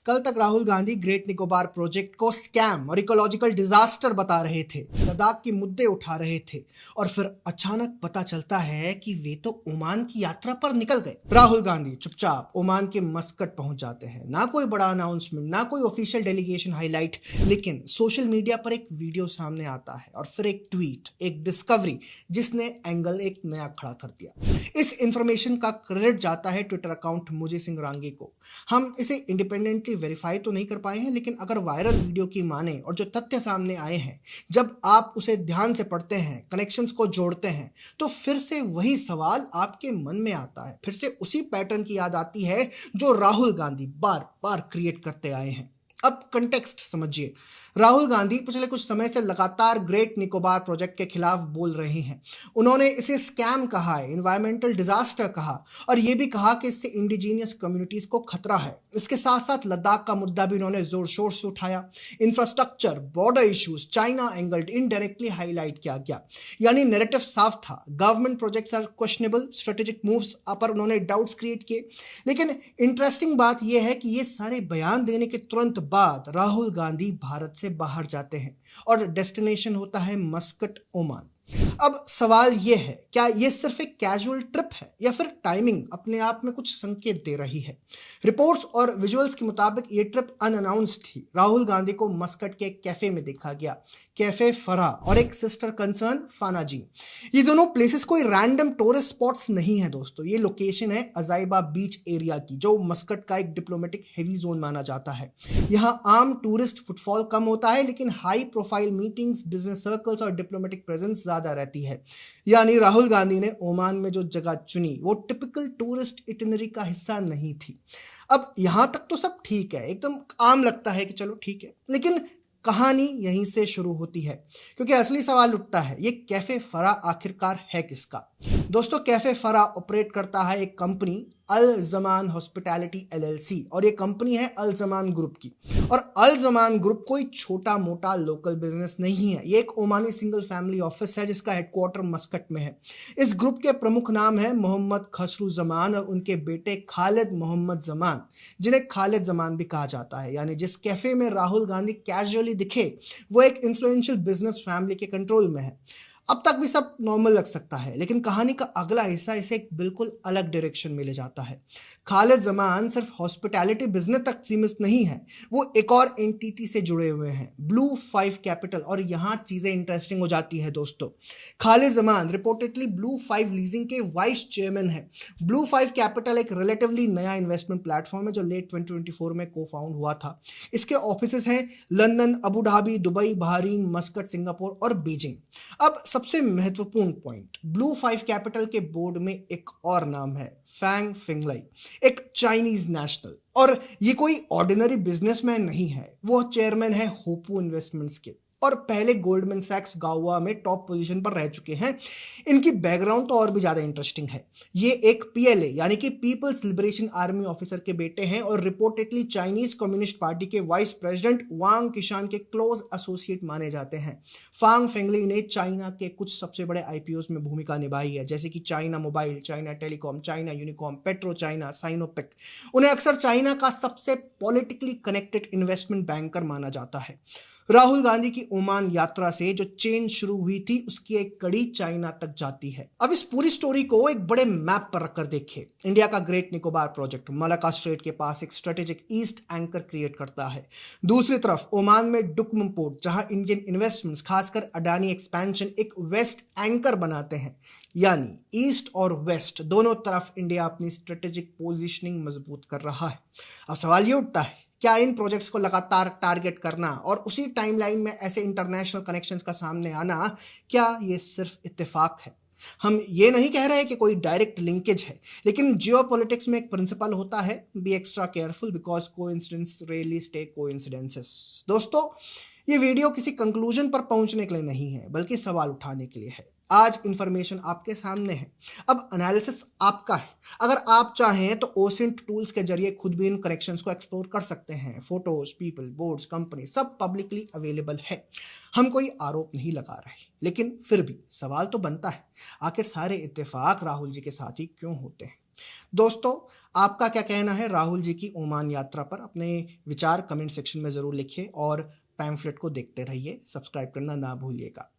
कल तक Rahul Gandhi great Nicobar project को स्कैम और इकोलॉजिकल डिजास्टर बता रहे थे, लद्दाख के मुद्दे उठा रहे थे और फिर अचानक पता चलता है कि वे तो ओमान की यात्रा पर निकल गए। राहुल गांधी चुपचाप ओमान के मस्कट पहुंच जाते हैं। ना कोई बड़ा अनाउंसमेंट, ना कोई ऑफिशियल डेलीगेशन हाईलाइट, लेकिन सोशल मीडिया पर एक वीडियो सामने आता है और फिर एक ट्वीट, एक डिस्कवरी जिसने एंगल एक नया खड़ा कर दिया। इस इंफॉर्मेशन का क्रेडिट जाता है ट्विटर अकाउंट मुझे सिंह रांगे को। हम इसे इंडिपेंडेंटली वेरीफाई तो नहीं कर पाए हैं, लेकिन अगर वायरल वीडियो की माने और जो तथ्य सामने आए हैं, जब आप उसे ध्यान से पढ़ते हैं, कनेक्शंस को जोड़ते हैं, तो फिर से वही सवाल आपके मन में आता है। फिर से उसी पैटर्न की याद आती है जो राहुल गांधी बार बार क्रिएट करते आए हैं। अब कंटेक्स्ट समझिए। राहुल गांधी पिछले कुछ समय से लगातार ग्रेट निकोबार प्रोजेक्ट के खिलाफ बोल रहे हैं। उन्होंने इसे स्कैम कहा है, एनवायरमेंटल डिजास्टर कहा और यह भी कहा कि इससे इंडिजीनियस कम्युनिटीज को खतरा है। इसके साथ साथ लद्दाख का मुद्दा भी उन्होंने जोर शोर से उठाया। Infrastructure, border issues, China angle indirectly highlight किया गया। यानी नैरेटिव साफ था, government projects are questionable, strategic moves पर उन्होंने डाउट्स क्रिएट किए। लेकिन इंटरेस्टिंग बात यह है कि ये सारे बयान देने के तुरंत बाद राहुल गांधी भारत से बाहर जाते हैं और डेस्टिनेशन होता है मस्कट, ओमान। अब सवाल यह है, क्या यह सिर्फ एक कैजुअल ट्रिप है या फिर टाइमिंग अपने आप में कुछ संकेत दे रही है? रिपोर्ट्स और विजुअल्स के मुताबिक यह ट्रिप अनअनाउंस्ड थी। राहुल गांधी को मस्कट के एक कैफे में देखा गया, कैफे फरा, और एक सिस्टर कंसर्न फानाजी। ये दोनों प्लेसेस कोई रैंडम टूरिस्ट स्पॉट्स नहीं है दोस्तों। ये लोकेशन है अजाइबा बीच एरिया की, जो मस्कट का एक डिप्लोमेटिक हेवी जोन माना जाता है। यहाँ आम टूरिस्ट फुटफॉल कम होता है, लेकिन high profile meetings, business circles और डिप्लोमेटिक प्रेजेंस ज्यादा रहती है। यानी राहुल गांधी ने ओमान में जो जगह चुनी वो टिपिकल टूरिस्ट इटिनरी का हिस्सा नहीं थी। अब यहां तक तो सब ठीक है, एकदम आम लगता है कि चलो ठीक है, लेकिन कहानी यहीं से शुरू होती है, क्योंकि असली सवाल उठता है, ये कैफे फरा आखिरकार है किसका? दोस्तों, कैफे फरा ऑपरेट करता है एक कंपनी, अल जमान हॉस्पिटैलिटी LLC, और ये कंपनी है अल जमान ग्रुप की। और अल जमान ग्रुप कोई छोटा मोटा लोकल बिजनेस नहीं है, ये एक ओमानी सिंगल फैमिली ऑफिस है जिसका हेडक्वार्टर मस्कट में है। इस ग्रुप के प्रमुख नाम है मोहम्मद खसरू जमान और उनके बेटे खालिद मोहम्मद जमान, जिन्हें खालिद जमान भी कहा जाता है। यानी जिस कैफे में राहुल गांधी कैजुअली दिखे वो एक इन्फ्लुएंशियल बिजनेस फैमिली के कंट्रोल में है। अब तक भी सब नॉर्मल लग सकता है, लेकिन कहानी का अगला हिस्सा इसे एक बिल्कुल अलग डायरेक्शन में ले जाता है। खालिद जमान सिर्फ हॉस्पिटैलिटी बिजनेस तक सीमित नहीं है, वो एक और एंटिटी से जुड़े हुए हैं, ब्लू 5 कैपिटल। और यहाँ चीजें इंटरेस्टिंग हो जाती है दोस्तों। Khalid Zaman reportedly blue 5 leasing के वाइस चेयरमैन है। ब्लू 5 कैपिटल एक रिलेटिवली नया इन्वेस्टमेंट प्लेटफॉर्म है जो लेट 2024 में को फाउंड हुआ था। इसके ऑफिसेस हैं London, Abu Dhabi, Dubai, Bahrain, Muscat, Singapore और बीजिंग। अब सबसे महत्वपूर्ण पॉइंट, ब्लू 5 कैपिटल के बोर्ड में एक और नाम है, फैंग फिंगलाई, एक चाइनीज नेशनल। और ये कोई ऑर्डिनरी बिजनेसमैन नहीं है, वो चेयरमैन है होपू इन्वेस्टमेंट्स के और पहले गोल्डमैन सैक्स गाओवा में टॉप पोजीशन पर रह चुके हैं। इनकी बैकग्राउंड तो और भी ज़्यादा इंटरेस्टिंग है। ये एक PLA यानी कि पीपल्स लिबरेशन आर्मी ऑफिसर के बेटे हैं और रिपोर्टेडली चाइनीज कम्युनिस्ट पार्टी के वाइस प्रेसिडेंट वांग किशान के क्लोज एसोसिएट माने जाते हैं। फांग फेंगली ने चाइना के कुछ सबसे बड़े IPOs में भूमिका निभाई है, जैसे कि China Mobile, China Telecom, China Unicom, Petro China, Sinopec. उन्हें अक्सर चाइना का सबसे पॉलिटिकली कनेक्टेड इन्वेस्टमेंट बैंकर माना जाता है। राहुल गांधी की ओमान यात्रा से जो चेन शुरू हुई थी उसकी एक कड़ी चाइना तक जाती है। अब इस पूरी स्टोरी को एक बड़े मैप पर रखकर देखिए। इंडिया का great Nicobar project Malacca straight के पास एक स्ट्रेटेजिक ईस्ट एंकर क्रिएट करता है। दूसरी तरफ ओमान में डुकम पोर्ट, जहां इंडियन इन्वेस्टमेंट्स खासकर अडानी एक्सपेंशन एक वेस्ट एंकर बनाते हैं। यानी ईस्ट और वेस्ट दोनों तरफ इंडिया अपनी स्ट्रेटेजिक पोजिशनिंग मजबूत कर रहा है। अब सवाल ये उठता है, क्या इन प्रोजेक्ट्स को लगातार टारगेट करना और उसी टाइमलाइन में ऐसे इंटरनेशनल कनेक्शंस का सामने आना, क्या ये सिर्फ इत्तेफाक है? हम ये नहीं कह रहे कि कोई डायरेक्ट लिंकेज है, लेकिन जियोपॉलिटिक्स में एक प्रिंसिपल होता है, be extra careful because coincidence really stay coincidences. दोस्तों, ये वीडियो किसी कंक्लूजन पर पहुंचने के लिए नहीं है, बल्कि सवाल उठाने के लिए है। आज इंफॉर्मेशन आपके सामने है, अब एनालिसिस आपका है। अगर आप चाहें तो ओसिंट टूल्स के जरिए खुद भी इन कनेक्शंस को एक्सप्लोर कर सकते हैं। फोटोज, पीपल, बोर्ड्स, कंपनी सब पब्लिकली अवेलेबल है। हम कोई आरोप नहीं लगा रहे, लेकिन फिर भी सवाल तो बनता है, आखिर सारे इत्तेफाक राहुल जी के साथ ही क्यों होते हैं? दोस्तों, आपका क्या कहना है राहुल जी की ओमान यात्रा पर? अपने विचार कमेंट सेक्शन में ज़रूर लिखिए और पैम्फलेट को देखते रहिए। सब्सक्राइब करना ना भूलिएगा।